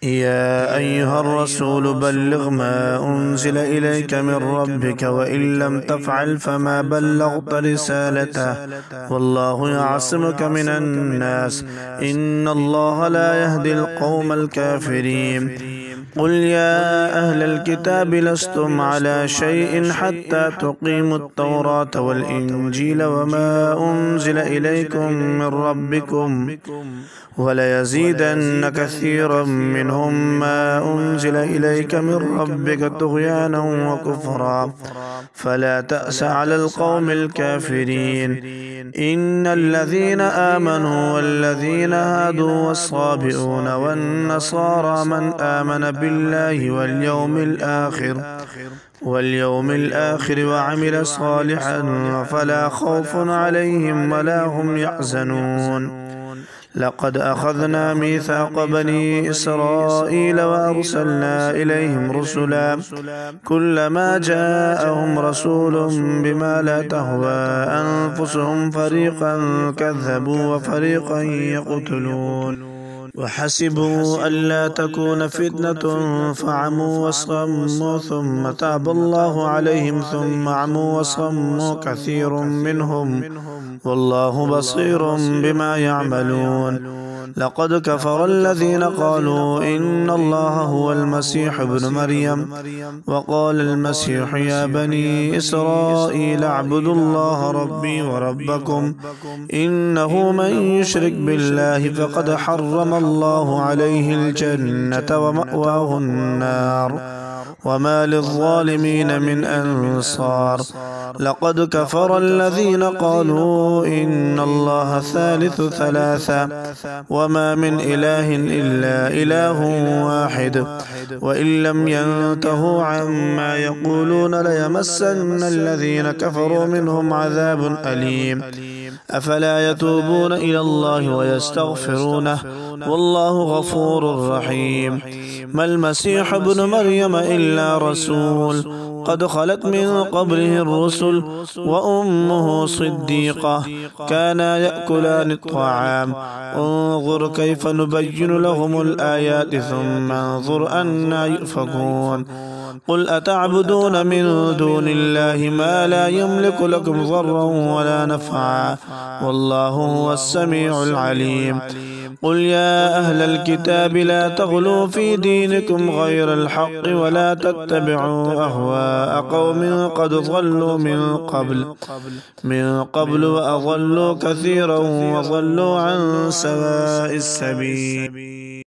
يا أيها الرسول بلغ ما أنزل إليك من ربك وإن لم تفعل فما بلغت رسالته والله يعصمك من الناس إن الله لا يهدي القوم الكافرين. قل يا أهل الكتاب لستم على شيء حتى تقيموا التوراة والإنجيل وما أنزل إليكم من ربكم وليزيدن كثيرا منهم ما أنزل إليك من ربك طغيانا وكفرا فلا تأس على القوم الكافرين. إن الذين آمنوا والذين هادوا والصابئون والنصارى من آمن بالله واليوم الآخر وعمل صالحا فلا خوف عليهم ولا هم يحزنون. لقد أخذنا ميثاق بني إسرائيل وأرسلنا إليهم رسلا كلما جاءهم رسول بما لا تهوى أنفسهم فريقا كذبوا وفريقا يقتلون وحسبوا ألا تكون فتنة فعموا وصموا ثم تاب الله عليهم ثم عموا وصموا كثير منهم والله بصير بما يعملون. لقد كفر الذين قالوا إن الله هو المسيح ابن مريم وقال المسيح يا بني إسرائيل اعبدوا الله ربي وربكم إنه من يشرك بالله فقد حرم الله عليه الجنة ومأواه النار وما للظالمين من أنصار. لقد كفر الذين قالوا إن الله ثالث ثلاثة وما من إله إلا إله واحد وإن لم ينتهوا عما يقولون ليمسن الذين كفروا منهم عذاب أليم. أفلا يتوبون إلى الله ويستغفرونه والله غفور رحيم. ما المسيح ابن مريم إلا رسول قد خلت من قبله الرسل وأمه صديقة كانا يأكلان الطعام انظر كيف نبين لهم الآيات ثم انظر أنا يؤفكون. قل أتعبدون من دون الله ما لا يملك لكم ضرا ولا نفعا والله هو السميع العليم. قل يا أهل الكتاب لا تغلوا في دينكم غير الحق ولا تتبعوا أهواء قوم قد ضلوا من قبل وأضلوا كثيرا وضلوا عن سواء السبيل.